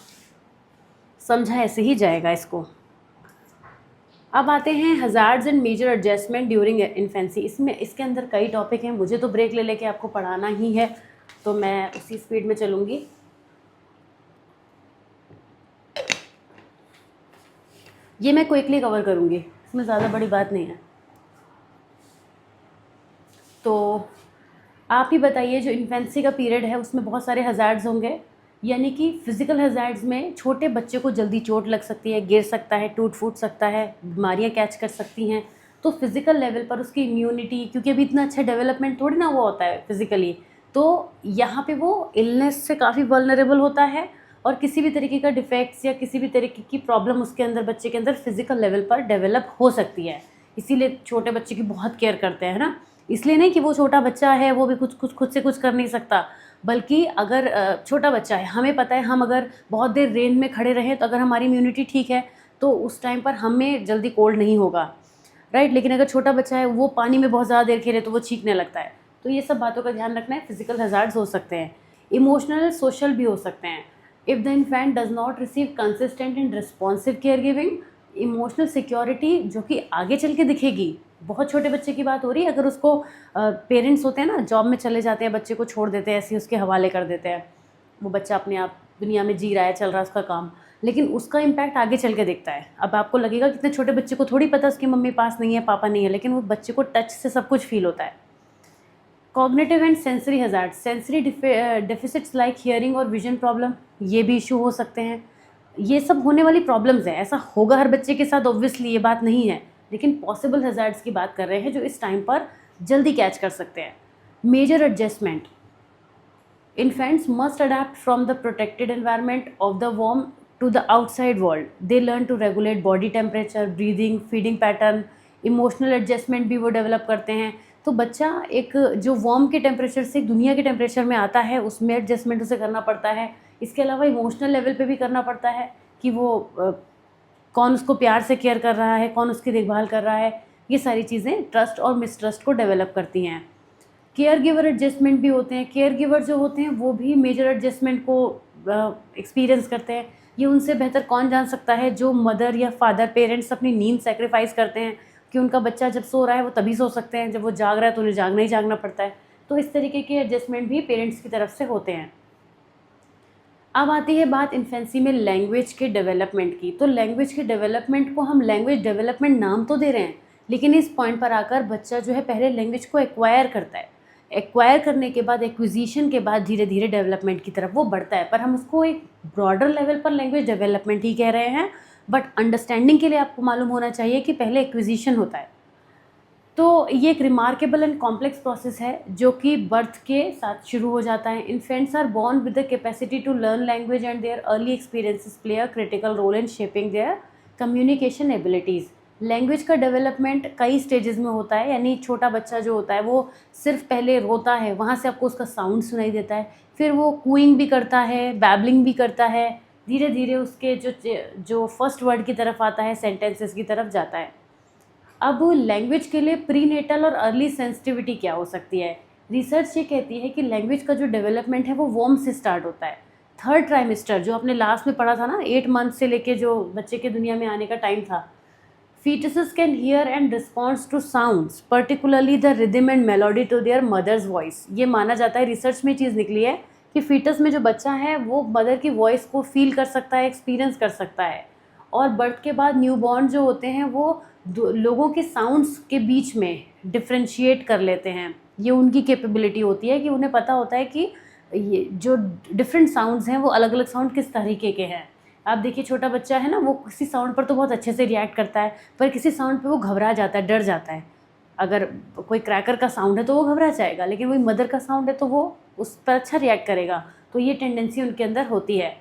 समझा ऐसे ही जाएगा इसको। अब आते हैं hazards and major adjustment during infancy. इसमें इसके अंदर कई टॉपिक हैं, मुझे तो ब्रेक ले लेके आपको पढ़ाना ही है, तो मैं उसी स्पीड में चलूँगी। ये मैं क्विकली कवर करूँगी, इसमें ज़्यादा बड़ी बात नहीं है। तो आप ही बताइए, जो इन्फेंसी का पीरियड है उसमें बहुत सारे हज़ार्ड्स होंगे, यानी कि फिज़िकल हज़ार्ड्स में छोटे बच्चे को जल्दी चोट लग सकती है, गिर सकता है, टूट फूट सकता है, बीमारियाँ कैच कर सकती हैं। तो फिज़िकल लेवल पर उसकी इम्यूनिटी, क्योंकि अभी इतना अच्छा डेवलपमेंट थोड़ी ना हुआ होता है फिज़िकली, तो यहाँ पे वो इलनेस से काफ़ी वल्नरेबल होता है, और किसी भी तरीके का डिफेक्ट्स या किसी भी तरीके की प्रॉब्लम उसके अंदर, बच्चे के अंदर फिज़िकल लेवल पर डेवलप हो सकती है। इसीलिए छोटे बच्चे की बहुत केयर करते हैं ना। इसलिए नहीं कि वो छोटा बच्चा है वो भी कुछ खुद से कुछ कर नहीं सकता, बल्कि अगर छोटा बच्चा है, हमें पता है हम अगर बहुत देर रेन में खड़े रहें तो अगर हमारी इम्यूनिटी ठीक है तो उस टाइम पर हमें जल्दी कोल्ड नहीं होगा। राइट। लेकिन अगर छोटा बच्चा है वो पानी में बहुत ज़्यादा देर खेले तो वो छींकने लगता है। तो ये सब बातों का ध्यान रखना है। फिजिकल हज़ार्ड्स हो सकते हैं, इमोशनल सोशल भी हो सकते हैं। If the infant does not receive consistent and responsive care giving, emotional security जो कि आगे चल के दिखेगी। बहुत छोटे बच्चे की बात हो रही है, अगर उसको पेरेंट्स होते हैं ना, जॉब में चले जाते हैं, बच्चे को छोड़ देते हैं, ऐसे ही उसके हवाले कर देते हैं, वो बच्चा अपने आप दुनिया में जी रहा है, चल रहा है उसका काम, लेकिन उसका इम्पैक्ट आगे चल के दिखता है। अब आपको लगेगा कि इतने छोटे बच्चे को थोड़ी पता उसकी मम्मी पास नहीं है, पापा नहीं है, लेकिन वो बच्चे को टच से सब कुछ फील होता है। Cognitive and sensory hazard, sensory deficits like hearing और विजन प्रॉब्लम, ये भी इशू हो सकते हैं। ये सब होने वाली प्रॉब्लम्स हैं। ऐसा होगा हर बच्चे के साथ, ऑब्वियसली ये बात नहीं है, लेकिन पॉसिबल हज़ार्ड्स की बात कर रहे हैं जो इस टाइम पर जल्दी कैच कर सकते हैं। Major adjustment, infants must adapt from the protected environment of the womb to the outside world. They learn to regulate body temperature, breathing, feeding pattern, emotional adjustment भी वो डेवलप करते हैं। तो बच्चा एक जो वॉर्म के टेम्परेचर से दुनिया के टेम्परेचर में आता है, उसमें एडजस्टमेंट उसे करना पड़ता है। इसके अलावा इमोशनल लेवल पे भी करना पड़ता है कि वो कौन उसको प्यार से केयर कर रहा है, कौन उसकी देखभाल कर रहा है। ये सारी चीज़ें ट्रस्ट और मिसट्रस्ट को डेवलप करती हैं। केयर गिवर एडजस्टमेंट भी होते हैं। केयर गिवर जो होते हैं वो भी मेजर एडजस्टमेंट को एक्सपीरियंस करते हैं। ये उनसे बेहतर कौन जान सकता है, जो मदर या फादर पेरेंट्स अपनी नींद सेक्रीफाइस करते हैं कि उनका बच्चा जब सो रहा है वो तभी सो सकते हैं, जब वो जाग रहा है तो उन्हें जागना ही जागना पड़ता है। तो इस तरीके के एडजस्टमेंट भी पेरेंट्स की तरफ से होते हैं। अब आती है बात इन्फेंसी में लैंग्वेज के डेवलपमेंट की। तो लैंग्वेज के डेवलपमेंट को हम लैंग्वेज डेवलपमेंट नाम तो दे रहे हैं, लेकिन इस पॉइंट पर आकर बच्चा जो है पहले लैंग्वेज को एक्वायर करता है। एक्वायर करने के बाद, एक्विजिशन के बाद धीरे धीरे डेवलपमेंट की तरफ वो बढ़ता है। पर हम उसको एक ब्रॉडर लेवल पर लैंग्वेज डेवलपमेंट ही कह रहे हैं, बट अंडरस्टैंडिंग के लिए आपको मालूम होना चाहिए कि पहले एक्विजिशन होता है। तो ये एक रिमार्केबल एंड कॉम्प्लेक्स प्रोसेस है जो कि बर्थ के साथ शुरू हो जाता है। Infants are born with the capacity to learn language and their early experiences play a critical role in shaping their communication abilities. Language का डेवलपमेंट कई स्टेजेस में होता है, यानी छोटा बच्चा जो होता है वो सिर्फ पहले रोता है, वहाँ से आपको उसका साउंड सुनाई देता है, फिर वो कूइंग भी करता है, बैबलिंग भी करता है, धीरे धीरे उसके जो फर्स्ट वर्ड की तरफ आता है, सेंटेंसेस की तरफ जाता है। अब लैंग्वेज के लिए प्रीनेटल और अर्ली सेंसिटिविटी क्या हो सकती है? रिसर्च ये कहती है कि लैंग्वेज का जो डेवलपमेंट है वो वॉर्म से स्टार्ट होता है। थर्ड ट्राइमेस्टर जो आपने लास्ट में पढ़ा था ना, 8 मंथ से लेके जो बच्चे के दुनिया में आने का टाइम था। Fetuses can hear and respond to sounds, particularly the rhythm and melody to their mother's voice. ये माना जाता है, रिसर्च में चीज़ निकली है कि फीटस में जो बच्चा है वो मदर की वॉइस को फील कर सकता है, एक्सपीरियंस कर सकता है। और बर्थ के बाद न्यूबॉर्न जो होते हैं वो लोगों के साउंड्स के बीच में डिफ्रेंशिएट कर लेते हैं। ये उनकी कैपेबिलिटी होती है कि उन्हें पता होता है कि ये जो डिफरेंट साउंड्स हैं वो अलग अलग साउंड किस तरीके के हैं। आप देखिए छोटा बच्चा है ना, वो किसी साउंड पर तो बहुत अच्छे से रिएक्ट करता है, पर किसी साउंड पे वो घबरा जाता है, डर जाता है। अगर कोई क्रैकर का साउंड है तो वो घबरा जाएगा, लेकिन वही मदर का साउंड है तो वो उस पर अच्छा रिएक्ट करेगा। तो ये टेंडेंसी उनके अंदर होती है।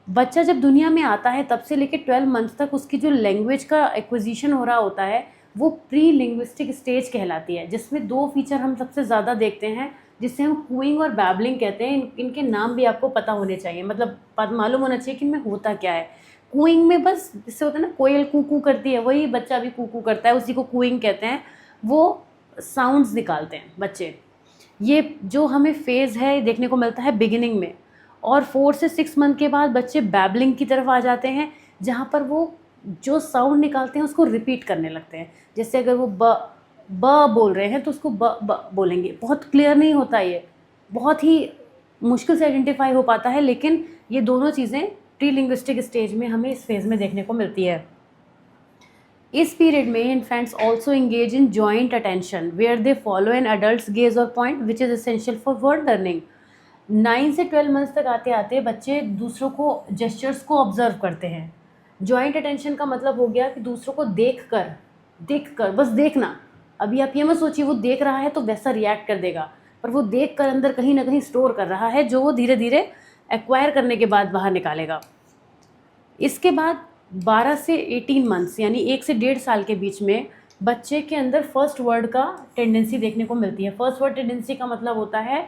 बच्चा जब दुनिया में आता है तब से लेकर 12 मंथ तक उसकी जो लैंग्वेज का एक्विजिशन हो रहा होता है वो प्री लिंग्विस्टिक स्टेज कहलाती है, जिसमें 2 फीचर हम सबसे ज़्यादा देखते हैं, जिससे हम कूइंग और बैबलिंग कहते हैं। इनके नाम भी आपको पता होने चाहिए, मतलब मालूम होना चाहिए कि इनमें होता क्या है। कूइंग में बस जिससे होता है ना, कोयल कू करती है, वही बच्चा भी कू करता है, उसी को कूइंग कहते हैं। वो साउंड्स निकालते हैं बच्चे। ये जो हमें फेज़ है देखने को मिलता है बिगिनिंग में, और 4 से 6 मंथ के बाद बच्चे बैबलिंग की तरफ आ जाते हैं, जहाँ पर वो जो साउंड निकालते हैं उसको रिपीट करने लगते हैं। जैसे अगर वो ब बोल रहे हैं तो उसको ब बोलेंगे। बहुत क्लियर नहीं होता, ये बहुत ही मुश्किल से आइडेंटिफाई हो पाता है, लेकिन ये दोनों चीज़ें प्री लिंग्विस्टिक स्टेज में हमें इस फेज़ में देखने को मिलती है। इस पीरियड में infants also engage in joint attention where they follow an adult gaze और point which is essential for word learning. 9 से 12 मंथ्स तक आते आते बच्चे दूसरों को जेस्चर्स को ऑब्जर्व करते हैं। जॉइंट अटेंशन का मतलब हो गया कि दूसरों को देख कर बस देखना। अभी आप ये मत सोचिए वो देख रहा है तो वैसा रिएक्ट कर देगा, पर वो देख कर अंदर कहीं ना कहीं स्टोर कर रहा है, जो वो धीरे धीरे एक्वायर करने के बाद बाहर निकालेगा। इसके बाद 12 से 18 मंथ्स यानी 1 से 1.5 साल के बीच में बच्चे के अंदर फर्स्ट वर्ड का टेंडेंसी देखने को मिलती है। फर्स्ट वर्ड टेंडेंसी का मतलब होता है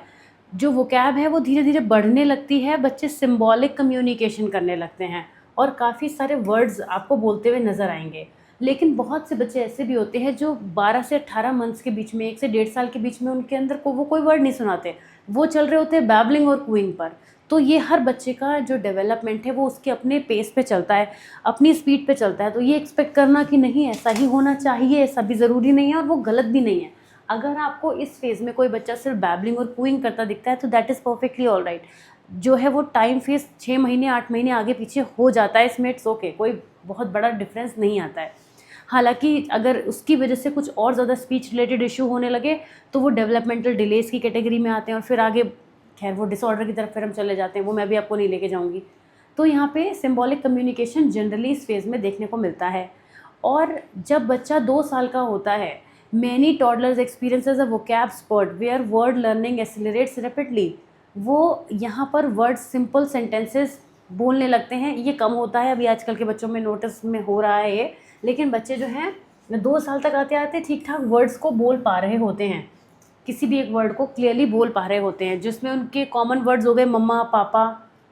जो वोकैब है वो धीरे धीरे बढ़ने लगती है, बच्चे सिंबॉलिक कम्युनिकेशन करने लगते हैं और काफ़ी सारे वर्ड्स आपको बोलते हुए नज़र आएंगे। लेकिन बहुत से बच्चे ऐसे भी होते हैं जो 12 से 18 मंथ्स के बीच में, 1 से 1.5 साल के बीच में उनके अंदर को वो कोई वर्ड नहीं सुनाते, वो चल रहे होते हैं बैबलिंग और कूइंग पर। तो ये हर बच्चे का जो डेवलपमेंट है वो उसके अपने पेस पे चलता है, अपनी स्पीड पे चलता है। तो ये एक्सपेक्ट करना कि नहीं ऐसा ही होना चाहिए, ऐसा भी ज़रूरी नहीं है और वो गलत भी नहीं है। अगर आपको इस फेज़ में कोई बच्चा सिर्फ बैबलिंग और कूइंग करता दिखता है तो that is perfectly all right. जो है वो टाइम फेज़ 6 महीने 8 महीने आगे पीछे हो जाता है, इसमें इट्स ओके, कोई बहुत बड़ा डिफरेंस नहीं आता है। हालांकि अगर उसकी वजह से कुछ और ज़्यादा स्पीच रिलेटेड इशू होने लगे तो वो डेवलपमेंटल डिलेज़ की कैटेगरी में आते हैं और फिर आगे खैर वो डिसऑर्डर की तरफ फिर हम चले जाते हैं, वो मैं भी आपको नहीं लेके जाऊंगी। तो यहाँ पे सिंबॉलिक कम्युनिकेशन जनरली इस फेज़ में देखने को मिलता है। और जब बच्चा 2 साल का होता है, many toddlers experiences a vocab spurt where word learning accelerates rapidly. वो यहाँ पर वर्ड सिंपल सेंटेंसेस बोलने लगते हैं। ये कम होता है अभी आजकल के बच्चों में, नोटिस में हो रहा है ये, लेकिन बच्चे जो हैं 2 साल तक आते आते ठीक ठाक वर्ड्स को बोल पा रहे होते हैं, किसी भी एक वर्ड को क्लियरली बोल पा रहे होते हैं, जिसमें उनके कॉमन वर्ड्स हो गए मम्मा पापा,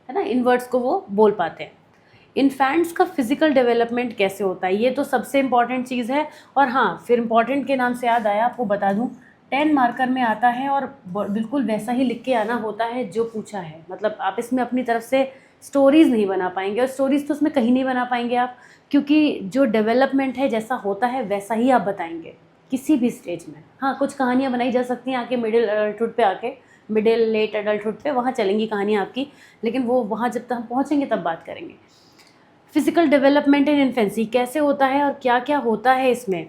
है ना, इन वर्ड्स को वो बोल पाते हैं। इन्फेंट्स का फिजिकल डेवलपमेंट कैसे होता है, ये तो सबसे इम्पॉर्टेंट चीज़ है। और हाँ, फिर इम्पॉर्टेंट के नाम से याद आया, आपको बता दूँ 10 मार्कर में आता है और बिल्कुल वैसा ही लिख के आना होता है जो पूछा है। मतलब आप इसमें अपनी तरफ से स्टोरीज़ नहीं बना पाएंगे, और स्टोरीज़ तो उसमें कहीं नहीं बना पाएंगे आप, क्योंकि जो डेवलपमेंट है जैसा होता है वैसा ही आप बताएंगे किसी भी स्टेज में। हाँ, कुछ कहानियाँ बनाई जा सकती हैं आके मिडिल एडल्टहुड पे, आके मिडिल लेट एडल्टहुड पे, वहाँ चलेंगी कहानियाँ आपकी, लेकिन वो वहाँ जब तक हम पहुँचेंगे तब बात करेंगे। फिजिकल डेवलपमेंट इन इन्फेंसी कैसे होता है और क्या क्या होता है इसमें।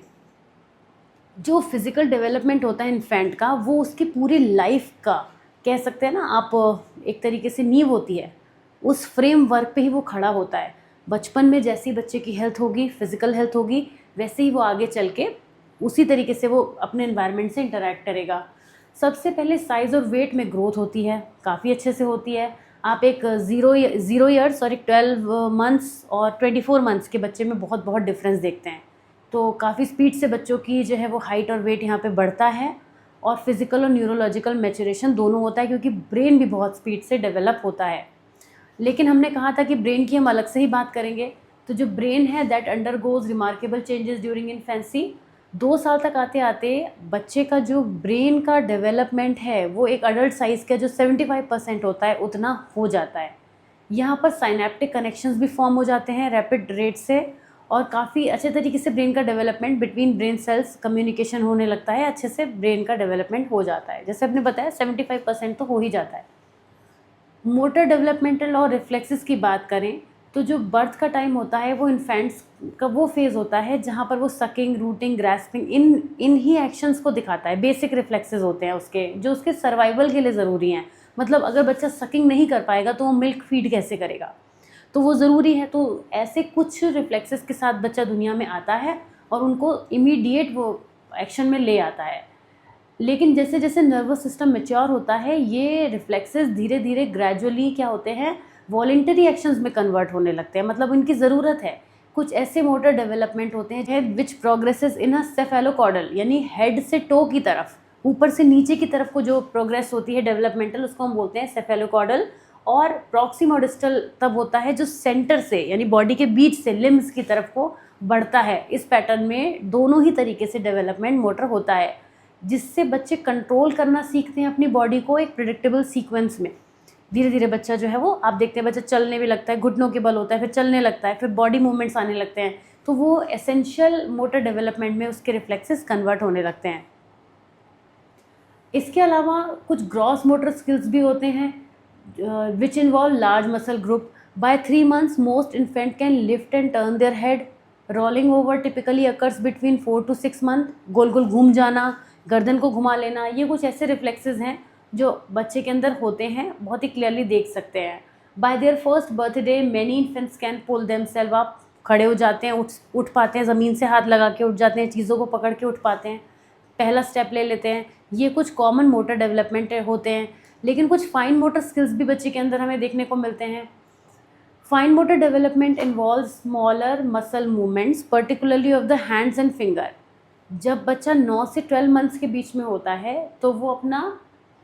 जो फिजिकल डेवलपमेंट होता है इन्फेंट का, वो उसकी पूरी लाइफ का, कह सकते हैं ना आप, एक तरीके से नींव होती है, उस फ्रेमवर्क पे ही वो खड़ा होता है। बचपन में जैसी बच्चे की हेल्थ होगी, फिजिकल हेल्थ होगी, वैसे ही वो आगे चल के उसी तरीके से वो अपने एनवायरनमेंट से इंटरेक्ट करेगा। सबसे पहले साइज़ और वेट में ग्रोथ होती है, काफ़ी अच्छे से होती है। आप एक 0 ईयर्स और एक 12 मंथ्स और 24 मंथ्स के बच्चे में बहुत बहुत डिफरेंस देखते हैं। तो काफ़ी स्पीड से बच्चों की जो है वो हाइट और वेट यहाँ पे बढ़ता है, और फिज़िकल और न्यूरोलॉजिकल मैच्योरेशन दोनों होता है, क्योंकि ब्रेन भी बहुत स्पीड से डेवलप होता है। लेकिन हमने कहा था कि ब्रेन की हम अलग से ही बात करेंगे। तो जो ब्रेन है that undergoes remarkable changes during infancy. 2 साल तक आते आते बच्चे का जो ब्रेन का डेवलपमेंट है वो एक अडल्ट साइज़ का जो 75% होता है उतना हो जाता है। यहाँ पर साइनेप्टिक कनेक्शंस भी फॉर्म हो जाते हैं रैपिड रेट से, और काफ़ी अच्छे तरीके से ब्रेन का development between brain cells communication होने लगता है, अच्छे से ब्रेन का डेवलपमेंट हो जाता है। जैसे आपने बताया 75% तो हो ही जाता है। मोटर डेवलपमेंटल और रिफ्लेक्सेस की बात करें तो जो बर्थ का टाइम होता है वो इन्फेंट्स का वो फेज़ होता है जहाँ पर वो सकिंग, रूटिंग, ग्रैस्पिंग, इन ही एक्शंस को दिखाता है। बेसिक रिफ्लेक्सेस होते हैं उसके, जो उसके सर्वाइवल के लिए ज़रूरी हैं। मतलब अगर बच्चा सकिंग नहीं कर पाएगा तो वो मिल्क फीड कैसे करेगा, तो वो ज़रूरी है। तो ऐसे कुछ रिफ्लेक्सेस के साथ बच्चा दुनिया में आता है और उनको इमीडिएट वो एक्शन में ले आता है। लेकिन जैसे जैसे नर्वस सिस्टम मैच्योर होता है, ये रिफ्लेक्सेस धीरे धीरे ग्रेजुअली क्या होते हैं, वॉलेंटरी एक्शंस में कन्वर्ट होने लगते हैं। मतलब उनकी ज़रूरत है। कुछ ऐसे मोटर डेवलपमेंट होते हैं विच प्रोग्रेसेस इन अ सेफेलोकॉर्डल, यानी हेड से टो की तरफ, ऊपर से नीचे की तरफ को जो प्रोग्रेस होती है डेवलपमेंटल, उसको हम बोलते हैं सेफेलोकॉर्डल। और प्रॉक्सिमो डिस्टल तब होता है जो सेंटर से, यानी बॉडी के बीच से लिम्स की तरफ को बढ़ता है। इस पैटर्न में दोनों ही तरीके से डेवलपमेंट मोटर होता है, जिससे बच्चे कंट्रोल करना सीखते हैं अपनी बॉडी को एक प्रिडिक्टेबल सीक्वेंस में। धीरे धीरे बच्चा जो है वो, आप देखते हैं बच्चा चलने भी लगता है, घुटनों के बल होता है, फिर चलने लगता है, फिर बॉडी मूवमेंट्स आने लगते हैं। तो वो एसेंशियल मोटर डेवलपमेंट में उसके रिफ्लेक्सेस कन्वर्ट होने लगते हैं। इसके अलावा कुछ ग्रॉस मोटर स्किल्स भी होते हैं which involve large muscle group. By 3 months most infant can lift and turn their head. Rolling over typically occurs between 4 to 6 months। गोल गोल घूम जाना, गर्दन को घुमा लेना, ये कुछ ऐसे रिफ्लेक्सेस हैं जो बच्चे के अंदर होते हैं, बहुत ही क्लियरली देख सकते हैं। By their first birthday many infants can pull themselves up. खड़े हो जाते हैं, उठ पाते हैं, ज़मीन से हाथ लगा के उठ जाते हैं, चीज़ों को पकड़ के उठ पाते हैं, पहला स्टेप ले लेते हैं। ये कुछ कॉमन मोटर डेवलपमेंट होते हैं। लेकिन कुछ फाइन मोटर स्किल्स भी बच्चे के अंदर हमें देखने को मिलते हैं। Fine motor development involve smaller muscle movements particularly of the hands and finger. जब बच्चा 9 से 12 मंथ्स के बीच में होता है तो वो अपना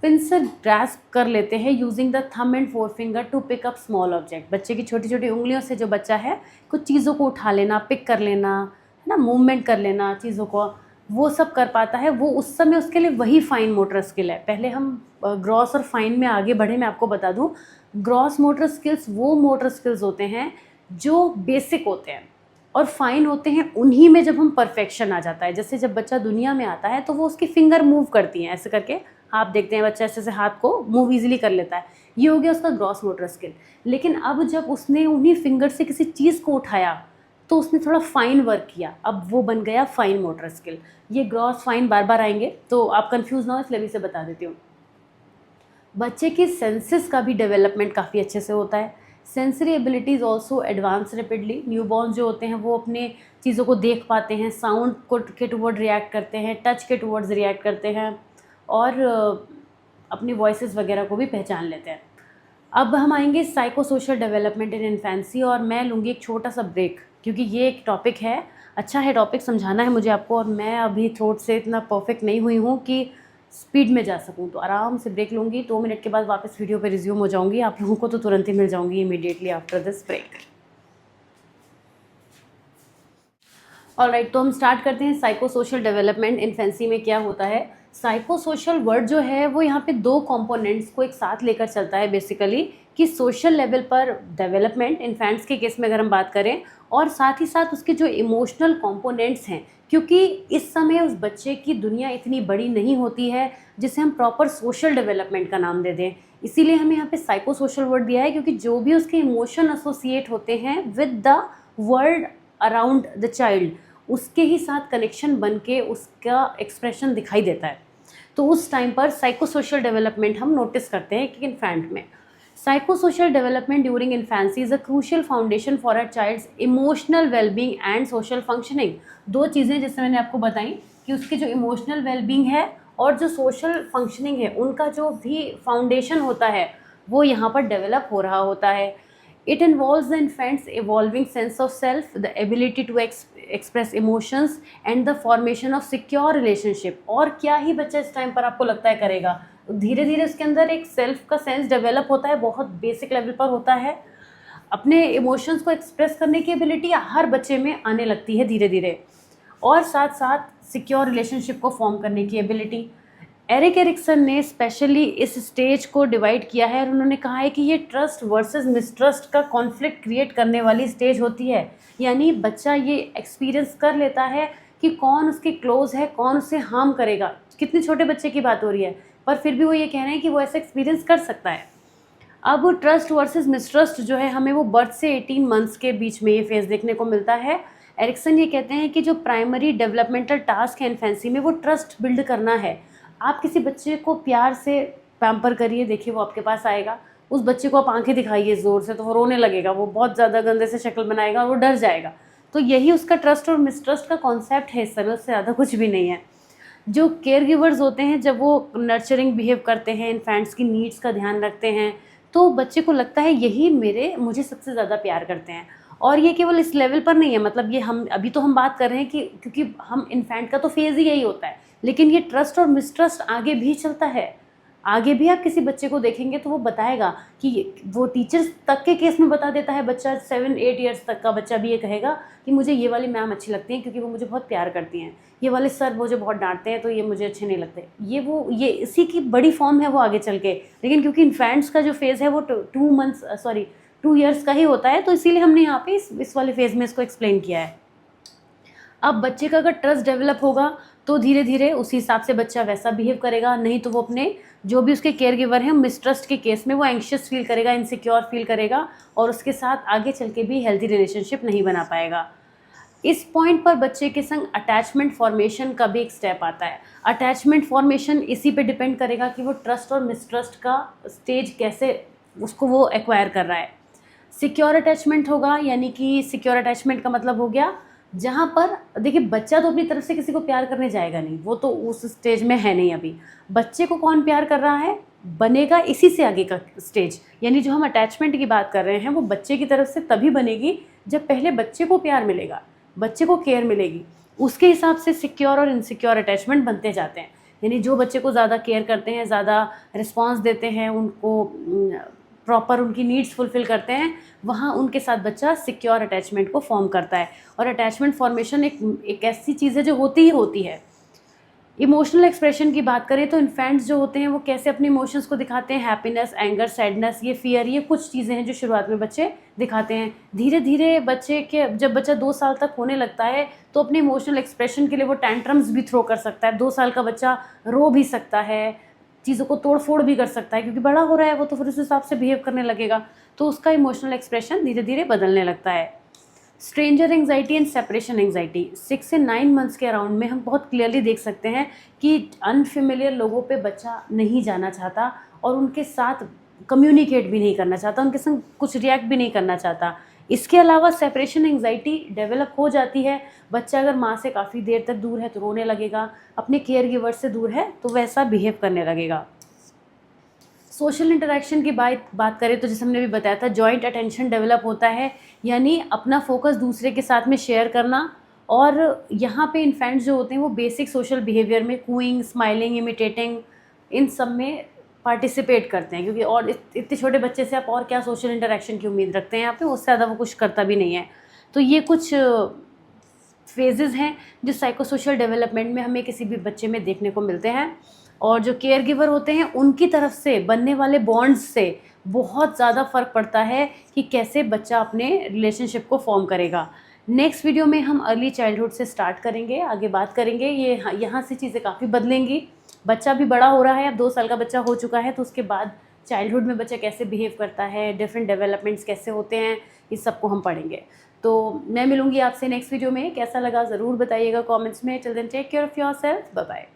पिंसर ग्रास्प कर लेते हैं using the thumb and four finger to pick up small object. बच्चे की छोटी छोटी उंगलियों से जो बच्चा है कुछ चीज़ों को उठा लेना, पिक कर लेना, है ना, मूवमेंट कर लेना चीज़ों को, वो सब कर पाता है। वो उस समय उसके लिए वही फाइन मोटर स्किल है। पहले हम ग्रॉस और फाइन में आगे बढ़े, मैं आपको बता दूं, ग्रॉस मोटर स्किल्स वो मोटर स्किल्स होते हैं जो बेसिक होते हैं, और फाइन होते हैं उन्हीं में जब हम परफेक्शन आ जाता है। जैसे जब बच्चा दुनिया में आता है तो वो उसकी फिंगर मूव करती हैं, ऐसे करके आप देखते हैं बच्चा ऐसे ऐसे हाथ को मूव इजीली कर लेता है, ये हो गया उसका ग्रॉस मोटर स्किल। लेकिन अब जब उसने उन्हीं फिंगर से किसी चीज़ को उठाया तो उसने थोड़ा फाइन वर्क किया, अब वो बन गया फाइन मोटर स्किल। ये ग्रॉस फाइन बार बार आएंगे तो आप कंफ्यूज ना हो, इसलिए भी से बता देती हूँ। बच्चे की सेंसेस का भी डेवलपमेंट काफ़ी अच्छे से होता है। Sensory abilities also advance rapidly. Newborn जो होते हैं वो अपने चीज़ों को देख पाते हैं, साउंड को के टुवर्ड रिएक्ट करते हैं, टच के टुवर्ड्स रिएक्ट करते हैं, और अपनी वॉइसेस वगैरह को भी पहचान लेते हैं। अब हम आएंगे psycho social development in infancy, और मैं लूँगी एक छोटा सा ब्रेक, क्योंकि ये एक टॉपिक है, अच्छा है टॉपिक, समझाना है मुझे आपको, और मैं अभी थ्रोट से इतना परफेक्ट नहीं हुई हूँ कि स्पीड में जा सकूँ। तो आराम से ब्रेक लूँगी, 2 मिनट के बाद वापस वीडियो पे रिज्यूम हो जाऊँगी। आप लोगों को तो तुरंत ही मिल जाऊँगी immediately after this break. Alright, तो हम स्टार्ट करते हैं साइको सोशल डेवलपमेंट इन्फेंसी में क्या होता है। साइको सोशल वर्ड जो है वो यहाँ पे 2 कंपोनेंट्स को एक साथ लेकर चलता है बेसिकली, कि सोशल लेवल पर डेवलपमेंट इन्फेंट्स के केस में अगर हम बात करें, और साथ ही साथ उसके जो इमोशनल कंपोनेंट्स हैं, क्योंकि इस समय उस बच्चे की दुनिया इतनी बड़ी नहीं होती है जिसे हम प्रॉपर सोशल डेवलपमेंट का नाम दे दें। इसीलिए हमें यहाँ पे साइको सोशल वर्ड दिया है, क्योंकि जो भी उसके इमोशन एसोसिएट होते हैं with the world around the child, उसके ही साथ कनेक्शन बन के उसका एक्सप्रेशन दिखाई देता है। तो उस टाइम पर साइको सोशल डेवलपमेंट हम नोटिस करते हैं कि इन्फेंट में psycho social development during infancy is a crucial foundation for a child's emotional wellbeing and social functioning. 2 चीज़ें जैसे मैंने आपको बताई कि उसकी जो इमोशनल वेलबींग है और जो सोशल फंक्शनिंग है, उनका जो भी फाउंडेशन होता है वो यहाँ पर डेवलप हो रहा होता है। It involves the infant's evolving sense of self, the ability to express emotions and the formation of secure relationship। और क्या ही बच्चा इस टाइम पर आपको लगता है करेगा, धीरे धीरे उसके अंदर एक सेल्फ का सेंस डेवलप होता है, बहुत बेसिक लेवल पर होता है। अपने इमोशंस को एक्सप्रेस करने की एबिलिटी हर बच्चे में आने लगती है धीरे धीरे, और साथ साथ सिक्योर रिलेशनशिप को फॉर्म करने की एबिलिटी। एरिक एरिक्सन ने स्पेशली इस स्टेज को डिवाइड किया है, और उन्होंने कहा है कि ये ट्रस्ट वर्सेस मिसट्रस्ट का कॉन्फ्लिक्ट क्रिएट करने वाली स्टेज होती है। यानी बच्चा ये एक्सपीरियंस कर लेता है कि कौन उसके क्लोज है, कौन उसे हार्म करेगा। कितने छोटे बच्चे की बात हो रही है, पर फिर भी वो ये कह रहे हैं कि वो ऐसा एक्सपीरियंस कर सकता है। अब ट्रस्ट वर्सेस मिसट्रस्ट जो है, हमें वो बर्थ से 18 मंथ्स के बीच में ये फेज देखने को मिलता है। एरिक्सन ये कहते हैं कि जो प्राइमरी डेवलपमेंटल टास्क है इन्फेंसी में, वो ट्रस्ट बिल्ड करना है। आप किसी बच्चे को प्यार से पैम्पर करिए, देखिए वो आपके पास आएगा। उस बच्चे को आप आंखें दिखाइए ज़ोर से तो वो रोने लगेगा, वो बहुत ज़्यादा गंदे से शक्ल बनाएगा और वो डर जाएगा। तो यही उसका ट्रस्ट और मिसट्रस्ट का कॉन्सेप्ट है इस समय, उससे ज़्यादा कुछ भी नहीं है। जो केयर गिवर्स होते हैं, जब वो नर्चरिंग बिहेव करते हैं, इन्फेंट्स की नीड्स का ध्यान रखते हैं, तो बच्चे को लगता है यही मुझे सबसे ज़्यादा प्यार करते हैं। और ये केवल इस लेवल पर नहीं है, मतलब ये हम अभी तो हम बात कर रहे हैं कि क्योंकि हम इन्फेंट का तो फेज़ ही यही होता है, लेकिन ये ट्रस्ट और मिसट्रस्ट आगे भी चलता है। आगे भी आप किसी बच्चे को देखेंगे तो वो बताएगा कि वो टीचर्स तक के केस में बता देता है बच्चा, 7-8 ईयर्स तक का बच्चा भी ये कहेगा कि मुझे ये वाली मैम अच्छी लगती हैं क्योंकि वो मुझे बहुत प्यार करती हैं, ये वाले सर मुझे बहुत डांटते हैं तो ये मुझे अच्छे नहीं लगते। ये इसी की बड़ी फॉर्म है वो आगे चल के। लेकिन क्योंकि इन्फेंट्स का जो फेज़ है वो 2 ईयर्स का ही होता है, तो इसीलिए हमने यहाँ पे इस वाले फेज़ में इसको एक्सप्लेन किया है। अब बच्चे का अगर ट्रस्ट डेवलप होगा तो धीरे धीरे उसी हिसाब से बच्चा वैसा बिहेव करेगा, नहीं तो वो अपने जो भी उसके केयर गिवर हैं मिसट्रस्ट के केस में वो एंग्शियस फील करेगा, इनसिक्योर फील करेगा, और उसके साथ आगे चल के भी हेल्थी रिलेशनशिप नहीं बना पाएगा। इस पॉइंट पर बच्चे के संग अटैचमेंट फॉर्मेशन का भी एक स्टेप आता है। अटैचमेंट फॉर्मेशन इसी पे डिपेंड करेगा कि वो ट्रस्ट और मिसट्रस्ट का स्टेज कैसे उसको वो एक्वायर कर रहा है। सिक्योर अटैचमेंट होगा, यानी कि सिक्योर अटैचमेंट का मतलब हो गया जहाँ पर देखिए बच्चा तो अपनी तरफ से किसी को प्यार करने जाएगा नहीं, वो तो उस स्टेज में है नहीं अभी। बच्चे को कौन प्यार कर रहा है, बनेगा इसी से आगे का स्टेज। यानी जो हम अटैचमेंट की बात कर रहे हैं वो बच्चे की तरफ से तभी बनेगी जब पहले बच्चे को प्यार मिलेगा, बच्चे को केयर मिलेगी, उसके हिसाब से सिक्योर और इनसिक्योर अटैचमेंट बनते जाते हैं। यानी जो बच्चे को ज़्यादा केयर करते हैं, ज़्यादा रिस्पॉन्स देते हैं, उनको प्रॉपर उनकी नीड्स फुलफ़िल करते हैं, वहाँ उनके साथ बच्चा सिक्योर अटैचमेंट को फॉर्म करता है। और अटैचमेंट फॉर्मेशन एक ऐसी चीज़ है जो होती ही होती है। इमोशनल एक्सप्रेशन की बात करें तो इन्फेंट्स जो होते हैं वो कैसे अपने इमोशंस को दिखाते हैं, हैप्पीनेस, एंगर, सैडनेस, ये फियर, ये कुछ चीज़ें हैं जो शुरुआत में बच्चे दिखाते हैं। धीरे धीरे बच्चे के जब बच्चा 2 साल तक होने लगता है तो अपने इमोशनल एक्सप्रेशन के लिए वो टेंट्रम्स भी थ्रो कर सकता है। 2 साल का बच्चा रो भी सकता है, चीज़ों को तोड़ फोड़ भी कर सकता है, क्योंकि बड़ा हो रहा है वो, तो फिर उस हिसाब से बिहेव करने लगेगा, तो उसका इमोशनल एक्सप्रेशन धीरे धीरे बदलने लगता है। Stranger anxiety and separation anxiety 6 से 9 मंथ्स के अराउंड में हम बहुत क्लियरली देख सकते हैं कि अनफेमिलियर लोगों पे बच्चा नहीं जाना चाहता और उनके साथ कम्युनिकेट भी नहीं करना चाहता, उनके संग कुछ रिएक्ट भी नहीं करना चाहता। इसके अलावा सेपरेशन एंग्जाइटी डेवलप हो जाती है। बच्चा अगर माँ से काफ़ी देर तक दूर है तो रोने लगेगा, अपने केयर गिवर से दूर है तो वैसा बिहेव करने लगेगा। सोशल इंटरेक्शन की बात करें तो जैसे हमने भी बताया था, जॉइंट अटेंशन डेवलप होता है, यानी अपना फोकस दूसरे के साथ में शेयर करना। और यहाँ पे इन्फेंट्स जो होते हैं वो बेसिक सोशल बिहेवियर में कूइंग, स्माइलिंग, इमिटेटिंग, इन सब में पार्टिसिपेट करते हैं, क्योंकि और इतने छोटे बच्चे से आप और क्या सोशल इंटरेक्शन की उम्मीद रखते हैं यहाँ पे, उससे ज़्यादा वो कुछ करता भी नहीं है। तो ये कुछ फेजेस हैं जो साइको सोशल डेवलपमेंट में हमें किसी भी बच्चे में देखने को मिलते हैं। और जो केयर गिवर होते हैं उनकी तरफ से बनने वाले बॉन्ड्स से बहुत ज़्यादा फ़र्क पड़ता है कि कैसे बच्चा अपने रिलेशनशिप को फॉर्म करेगा। नेक्स्ट वीडियो में हम अर्ली चाइल्डहुड से स्टार्ट करेंगे, आगे बात करेंगे। यहाँ से चीज़ें काफ़ी बदलेंगी। बच्चा भी बड़ा हो रहा है, अब 2 साल का बच्चा हो चुका है, तो उसके बाद चाइल्डहुड में बच्चा कैसे बिहेव करता है, डिफरेंट डेवलपमेंट्स कैसे होते हैं, इस सबको हम पढ़ेंगे। तो मैं मिलूँगी आपसे नेक्स्ट वीडियो में। कैसा लगा ज़रूर बताइएगा कमेंट्स में। Till then take care of yourself, bye bye.